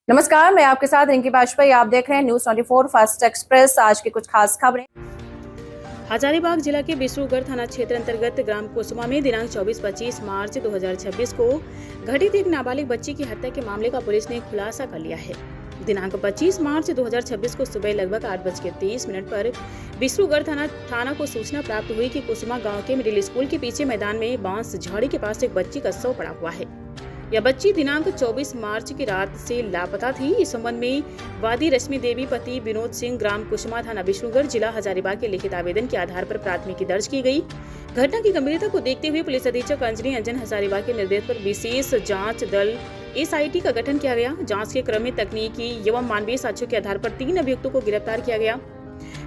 नमस्कार, मैं आपके साथ रिंकी बाजपेयी। आप देख रहे हैं न्यूज 24 फास्ट एक्सप्रेस। आज की कुछ खास खबरें। हजारीबाग जिला के बिसरूगढ़ थाना क्षेत्र अंतर्गत ग्राम कुसुमा में दिनांक 24-25 मार्च 2026 को घटित एक नाबालिग बच्ची की हत्या के मामले का पुलिस ने खुलासा कर लिया है। दिनांक 25 मार्च 2026 को सुबह लगभग 8:30 पर बिसरूगढ़ थाना को सूचना प्राप्त हुई कि कुसुमा गांव के मिडिल स्कूल के पीछे मैदान में बांस झाड़ी के पास एक बच्ची का शव पड़ा हुआ है। यह बच्ची दिनांक 24 मार्च की रात से लापता थी। इस संबंध में वादी रश्मि देवी पति विनोद सिंह ग्राम कुसुमा थाना बिसरूगढ़ जिला हजारीबाग के लिखित आवेदन के आधार पर प्राथमिकी दर्ज की गई। घटना की गंभीरता को देखते हुए पुलिस अधीक्षक अंजनी अंजन हजारीबाग के निर्देश पर विशेष जांच दल SIT का गठन किया गया। जांच के क्रम में तकनीकी एवं मानवीय साक्ष्यों के आधार पर 3 अभियुक्तों को गिरफ्तार किया गया।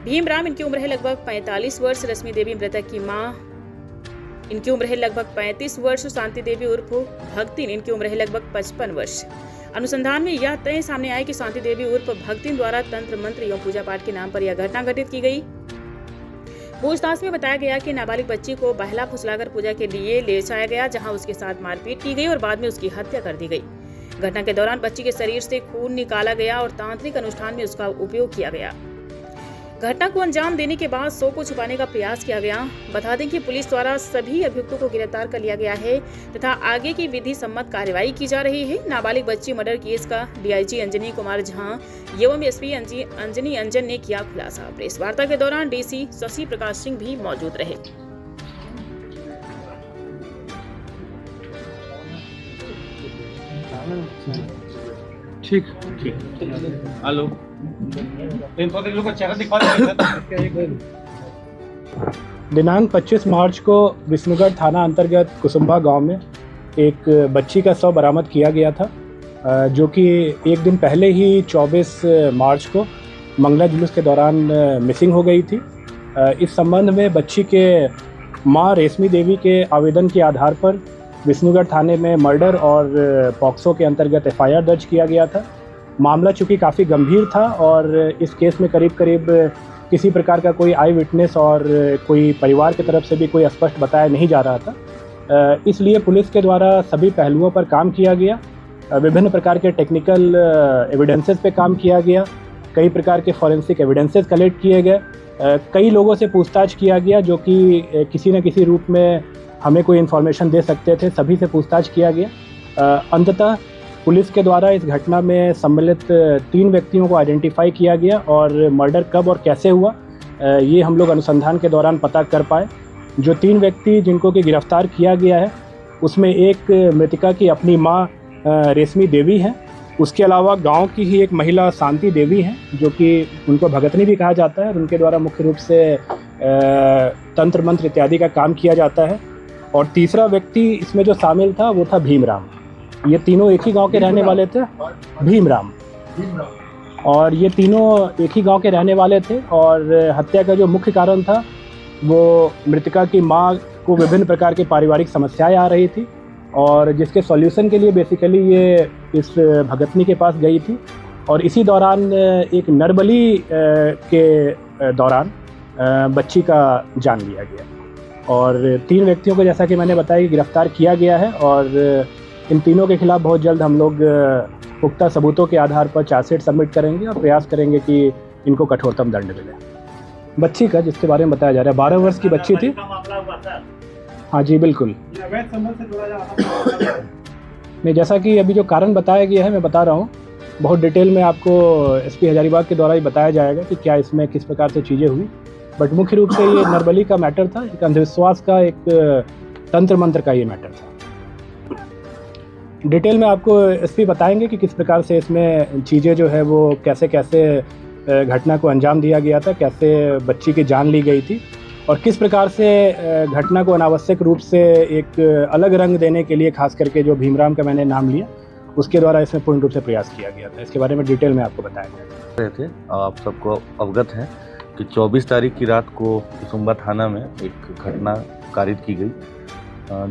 भीमराम, इनकी उम्र है लगभग 45 वर्ष। रश्मि देवी मृतक की मां, इनकी उम्र है लगभग 35 वर्ष। शांति देवी उर्फ भक्तिन, इनकी उम्र है लगभग 55 वर्ष। अनुसंधान में यह तय सामने आया कि शांति देवी उर्फ भक्तिन द्वारा तंत्र मंत्र एवं पूजा पाठ के नाम पर यह घटना घटित की गई। पूछताछ में बताया गया कि नाबालिग बच्ची को बहला फुसलाकर पूजा के लिए ले जाया गया, जहां उसके साथ मारपीट की गई और बाद में उसकी हत्या कर दी गई। घटना के दौरान बच्ची के शरीर से खून निकाला गया और तांत्रिक अनुष्ठान में उसका उपयोग किया गया। घटना को अंजाम देने के बाद शव को छुपाने का प्रयास किया गया। बता दें कि पुलिस द्वारा सभी अभियुक्तों को गिरफ्तार कर लिया गया है तथा आगे की विधि सम्मत कार्रवाई की जा रही है। नाबालिग बच्ची मर्डर केस का DIG अंजनी कुमार झा एवं SP अंजनी अंजन ने किया खुलासा। प्रेस वार्ता के दौरान DC शशि प्रकाश सिंह भी मौजूद रहे। ठीक। हेलो, दिनांक 25 मार्च को विष्णुगढ़ थाना अंतर्गत कुसुम्भा गांव में एक बच्ची का शव बरामद किया गया था, जो कि एक दिन पहले ही 24 मार्च को मंगला जुलूस के दौरान मिसिंग हो गई थी। इस संबंध में बच्ची के मां रेशमी देवी के आवेदन के आधार पर विष्णुगढ़ थाने में मर्डर और पॉक्सो के अंतर्गत FIR दर्ज किया गया था। मामला चूँकि काफ़ी गंभीर था और इस केस में करीब करीब किसी प्रकार का कोई आई विटनेस और कोई परिवार की तरफ से भी कोई स्पष्ट बताया नहीं जा रहा था, इसलिए पुलिस के द्वारा सभी पहलुओं पर काम किया गया। विभिन्न प्रकार के टेक्निकल एविडेंसेस पे काम किया गया, कई प्रकार के फॉरेंसिक एविडेंसेस कलेक्ट किए गए, कई लोगों से पूछताछ किया गया जो कि किसी न किसी रूप में हमें कोई इन्फॉर्मेशन दे सकते थे। सभी से पूछताछ किया गया। अंततः पुलिस के द्वारा इस घटना में सम्मिलित 3 व्यक्तियों को आइडेंटिफाई किया गया और मर्डर कब और कैसे हुआ ये हम लोग अनुसंधान के दौरान पता कर पाए। जो 3 व्यक्ति जिनको कि गिरफ्तार किया गया है, उसमें एक मृतका की अपनी मां रेशमी देवी है। उसके अलावा गांव की ही एक महिला शांति देवी हैं, जो कि उनको भगतनी भी कहा जाता है और उनके द्वारा मुख्य रूप से तंत्र मंत्र इत्यादि का काम किया जाता है। और तीसरा व्यक्ति इसमें जो शामिल था वो था भीमराम। ये तीनों एक ही गांव के रहने वाले थे। भीमराम और ये तीनों एक ही गांव के रहने वाले थे। और हत्या का जो मुख्य कारण था वो मृतका की मां को विभिन्न प्रकार की पारिवारिक समस्याएं आ रही थी और जिसके सॉल्यूशन के लिए बेसिकली ये इस भगतनी के पास गई थी। और इसी दौरान एक नरबली के दौरान बच्ची का जान लिया गया और 3 व्यक्तियों को जैसा कि मैंने बताया गिरफ्तार किया गया है। और इन तीनों के खिलाफ बहुत जल्द हम लोग पुख्ता सबूतों के आधार पर चार्जशीट सबमिट करेंगे और प्रयास करेंगे कि इनको कठोरतम दंड मिले। बच्ची का जिसके बारे में बताया जा रहा है 12 वर्ष की बच्ची थी। हाँ जी, बिल्कुल। नहीं, जैसा कि अभी जो कारण बताया गया है मैं बता रहा हूँ, बहुत डिटेल में आपको SP हजारीबाग के द्वारा ही बताया जाएगा कि क्या इसमें किस प्रकार से चीज़ें हुई। बट मुख्य रूप से ये नरबली का मैटर था, एक अंधविश्वास का, एक तंत्र मंत्र का ये मैटर था। डिटेल में आपको SP बताएंगे कि किस प्रकार से इसमें चीज़ें जो है वो कैसे कैसे घटना को अंजाम दिया गया था, कैसे बच्ची की जान ली गई थी और किस प्रकार से घटना को अनावश्यक रूप से एक अलग रंग देने के लिए खास करके जो भीमराम का मैंने नाम लिया उसके द्वारा इसमें पूर्ण रूप से प्रयास किया गया था। इसके बारे में डिटेल में आपको बताया गया थे। आप सबको अवगत हैं कि 24 तारीख की रात को कुसुम्भा थाना में एक घटना कारित की गई,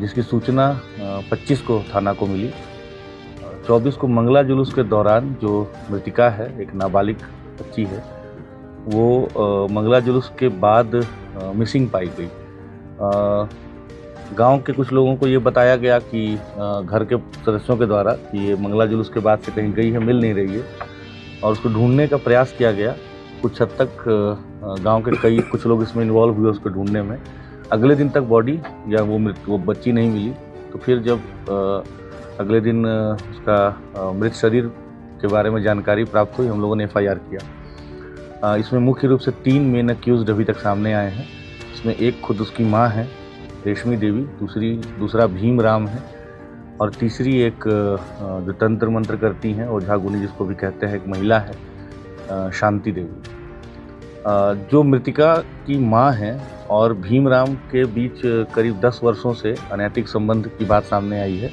जिसकी सूचना 25 को थाना को मिली। 24 को मंगला जुलूस के दौरान जो मृतिका है, एक नाबालिग बच्ची है, वो मंगला जुलूस के बाद मिसिंग पाई गई। गांव के कुछ लोगों को ये बताया गया कि घर के सदस्यों के द्वारा कि ये मंगला जुलूस के बाद से कहीं गई है, मिल नहीं रही है, और उसको ढूंढने का प्रयास किया गया। कुछ हद तक गांव के कुछ लोग इसमें इन्वॉल्व हुए उसको ढूंढने में। अगले दिन तक बॉडी या वो बच्ची नहीं मिली। तो फिर जब अगले दिन उसका मृत शरीर के बारे में जानकारी प्राप्त हुई, हम लोगों ने FIR किया। इसमें मुख्य रूप से 3 मेन अक्यूज्ड अभी तक सामने आए हैं। इसमें एक खुद उसकी माँ है रेशमी देवी, दूसरा भीम राम है, और तीसरी एक जो तंत्र मंत्र करती हैं ओझा गुनी जिसको भी कहते हैं, एक महिला है शांति देवी। जो मृतिका की माँ है और भीम राम के बीच करीब 10 वर्षों से अनैतिक संबंध की बात सामने आई है,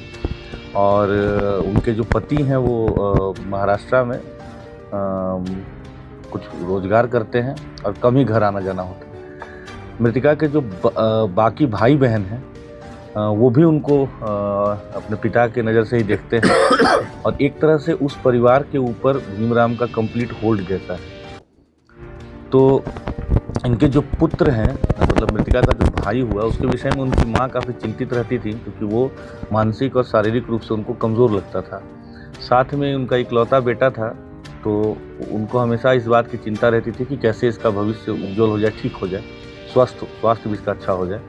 और उनके जो पति हैं वो महाराष्ट्र में कुछ रोजगार करते हैं और कम ही घर आना जाना होता है। मृतिका के जो बाकी भाई बहन हैं वो भी उनको अपने पिता के नज़र से ही देखते हैं, और एक तरह से उस परिवार के ऊपर भीमराम का कंप्लीट होल्ड जैसा है। तो इनके जो पुत्र हैं, मतलब मृतिका का जो भाई हुआ, उसके विषय में उनकी माँ काफ़ी चिंतित रहती थी, क्योंकि वो मानसिक और शारीरिक रूप से उनको कमज़ोर लगता था। साथ में उनका इकलौता बेटा था, तो उनको हमेशा इस बात की चिंता रहती थी कि कैसे इसका भविष्य उज्जवल हो जाए, ठीक हो जाए, स्वास्थ्य भी इसका अच्छा हो जाए।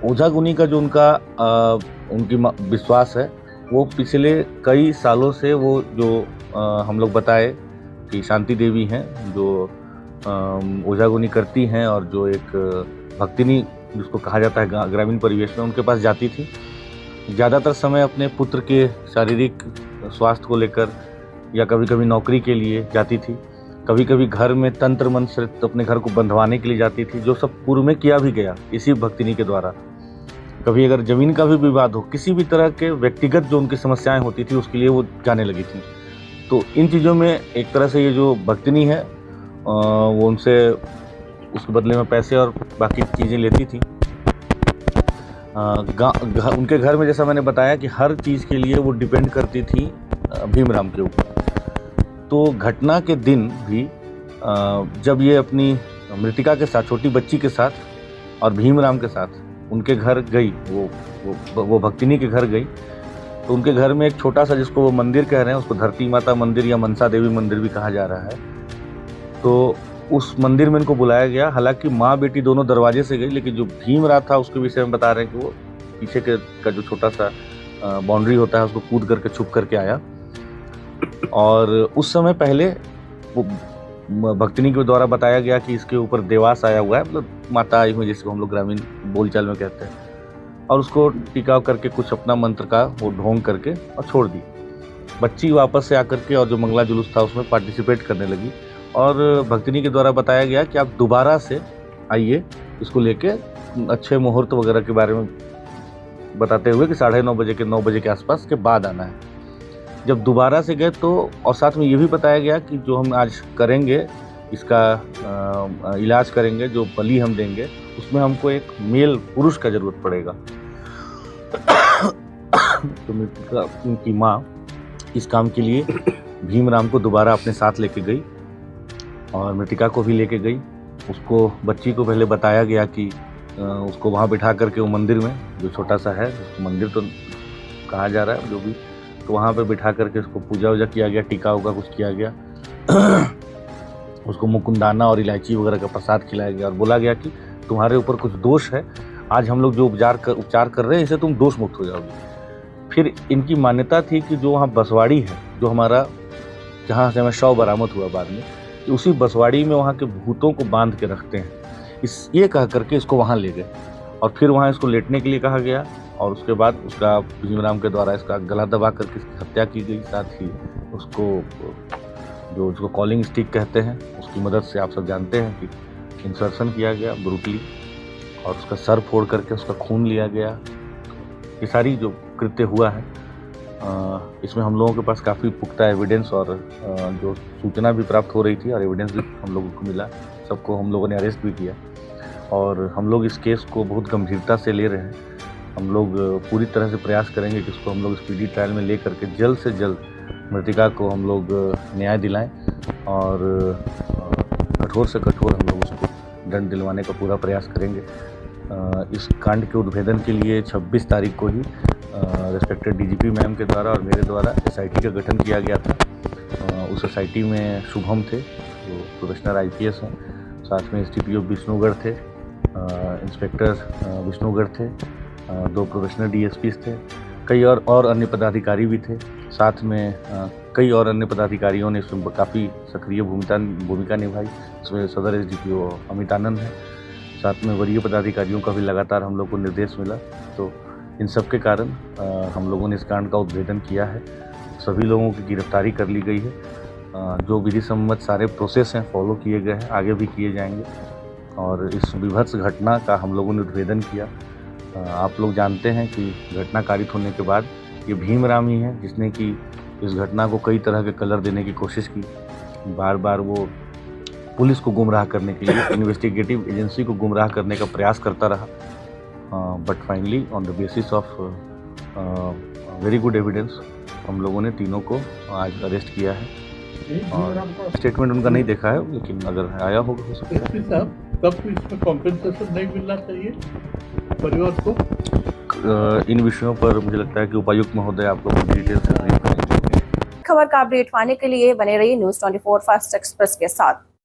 ओझा गुनी का जो उनकी विश्वास है, वो पिछले कई सालों से वो जो हम लोग बताए कि शांति देवी हैं, जो ओझा गुनी करती हैं, और जो एक भक्तिनी जिसको कहा जाता है ग्रामीण परिवेश में, उनके पास जाती थी। ज़्यादातर समय अपने पुत्र के शारीरिक स्वास्थ्य को लेकर या कभी कभी नौकरी के लिए जाती थी, कभी कभी घर में तंत्र मंत्र से अपने घर को बंधवाने के लिए जाती थी, जो सब पूर्व में किया भी गया इसी भक्तिनी के द्वारा। कभी अगर ज़मीन का भी विवाद हो, किसी भी तरह के व्यक्तिगत जो उनकी समस्याएं होती थी, उसके लिए वो जाने लगी थी। तो इन चीज़ों में एक तरह से ये जो भक्तिनी है वो उनसे उसके बदले में पैसे और बाकी चीज़ें लेती थी। उनके घर में जैसा मैंने बताया कि हर चीज़ के लिए वो डिपेंड करती थी भीमराम के ऊपर। तो घटना के दिन भी जब ये अपनी मृतिका के साथ, छोटी बच्ची के साथ और भीमराम के साथ उनके घर गई, वो भक्तिनी के घर गई, तो उनके घर में एक छोटा सा, जिसको वो मंदिर कह रहे हैं, उसको धरती माता मंदिर या मनसा देवी मंदिर भी कहा जा रहा है, तो उस मंदिर में इनको बुलाया गया। हालांकि माँ बेटी दोनों दरवाजे से गई, लेकिन जो भीमराम था उसके विषय में बता रहे हैं कि वो पीछे का जो छोटा सा बाउंड्री होता है उसको कूद करके छुप करके आया। और उस समय पहले वो भक्तिनी के द्वारा बताया गया कि इसके ऊपर देवास आया हुआ है, मतलब माता आई हुई, जिसको हम लोग ग्रामीण बोलचाल में कहते हैं, और उसको टिकाव करके कुछ अपना मंत्र का वो ढोंग करके और छोड़ दी। बच्ची वापस से आकर के और जो मंगला जुलूस था उसमें पार्टिसिपेट करने लगी, और भक्तिनी के द्वारा बताया गया कि आप दोबारा से आइए, इसको लेके अच्छे मुहूर्त वगैरह के बारे में बताते हुए कि 9:30 बजे के 9 बजे के आसपास के बाद आना है। जब दोबारा से गए तो, और साथ में ये भी बताया गया कि जो हम आज करेंगे, इसका इलाज करेंगे, जो बलि हम देंगे, उसमें हमको एक मेल पुरुष का ज़रूरत पड़ेगा। तो मृतिका, उनकी माँ, इस काम के लिए भीमराम को दोबारा अपने साथ लेके गई, और मृतिका को भी लेके गई। उसको, बच्ची को पहले बताया गया कि उसको वहाँ बिठा करके वो मंदिर में, जो छोटा सा है, उसको मंदिर तो कहा जा रहा है जो भी, तो वहाँ पे बिठा करके उसको पूजा वूजा किया गया, टीका उका कुछ किया गया। उसको मुकुंदाना और इलायची वगैरह का प्रसाद खिलाया गया, और बोला गया कि तुम्हारे ऊपर कुछ दोष है, आज हम लोग जो उपचार कर रहे हैं, इससे तुम दोष मुक्त हो जाओगे। फिर इनकी मान्यता थी कि जो वहाँ बसवाड़ी है, जो हमारा, जहाँ से हमें शव बरामद हुआ बाद में, उसी बसवाड़ी में वहाँ के भूतों को बांध के रखते हैं। ये कह करके इसको वहाँ ले गए, और फिर वहाँ इसको लेटने के लिए कहा गया, और उसके बाद उसका भीमराम के द्वारा इसका गला दबा करके इसकी हत्या की गई। साथ ही उसको कॉलिंग स्टिक कहते हैं, उसकी मदद से आप सब जानते हैं कि इंसर्शन किया गया ब्रूटली, और उसका सर फोड़ करके उसका खून लिया गया। ये सारी जो कृत्य हुआ है, इसमें हम लोगों के पास काफ़ी पुख्ता एविडेंस और जो सूचना भी प्राप्त हो रही थी, और एविडेंस भी हम लोगों को मिला। सबको हम लोगों ने अरेस्ट भी किया, और हम लोग इस केस को बहुत गंभीरता से ले रहे हैं। हम लोग पूरी तरह से प्रयास करेंगे कि इसको हम लोग स्पीडी ट्रायल में ले करके जल्द से जल्द मृतिका को हम लोग न्याय दिलाएं, और कठोर से कठोर हम लोग उसको दंड दिलवाने का पूरा प्रयास करेंगे। इस कांड के उद्भेदन के लिए 26 तारीख को ही रिस्पेक्टेड डीजीपी मैम के द्वारा और मेरे द्वारा एसआईटी का गठन किया गया था। उस एसआईटी में शुभम थे जो प्रोफेशनल आईपीएस हैं, साथ में एसडीपीओ विष्णुगढ़ थे, इंस्पेक्टर विष्णुगढ़ थे, 2 प्रोफेशनल डीएसपीज थे, कई और अन्य पदाधिकारी भी थे। साथ में कई और अन्य पदाधिकारियों ने इसमें काफ़ी सक्रिय भूमिका निभाई। इसमें सदर एसडीपीओ अमित आनंद है, साथ में वरीय पदाधिकारियों का भी लगातार हम लोग को निर्देश मिला। तो इन सब के कारण हम लोगों ने इस कांड का उद्भेदन किया है। सभी लोगों की गिरफ्तारी कर ली गई है। जो विधि सम्मत सारे प्रोसेस हैं फॉलो किए गए हैं, आगे भी किए जाएंगे। और इस विभत्स घटना का हम लोगों ने उद्भेदन किया। आप लोग जानते हैं कि घटना कारित होने के बाद ये भीम राम ही है जिसने कि इस घटना को कई तरह के कलर देने की कोशिश की। बार बार वो पुलिस को गुमराह करने के लिए, इन्वेस्टिगेटिव एजेंसी को गुमराह करने का प्रयास करता रहा। But finally on the basis of very good evidence हम लोगों ने तीनों को आज अरेस्ट किया है। और स्टेटमेंट उनका नहीं देखा है, लेकिन अगर आया होगा हो सकता है। तब इसमें कॉम्पेंसेशन नहीं मिलना चाहिए परिवार को। इन विषयों पर मुझे लगता है कि उपायुक्त महोदय आपको डिटेल से ब्रीफ करेंगे। खबर का अपडेट पाने के लिए बने रहिए न्यूज़ 24 फास्ट एक्सप्रेस के साथ।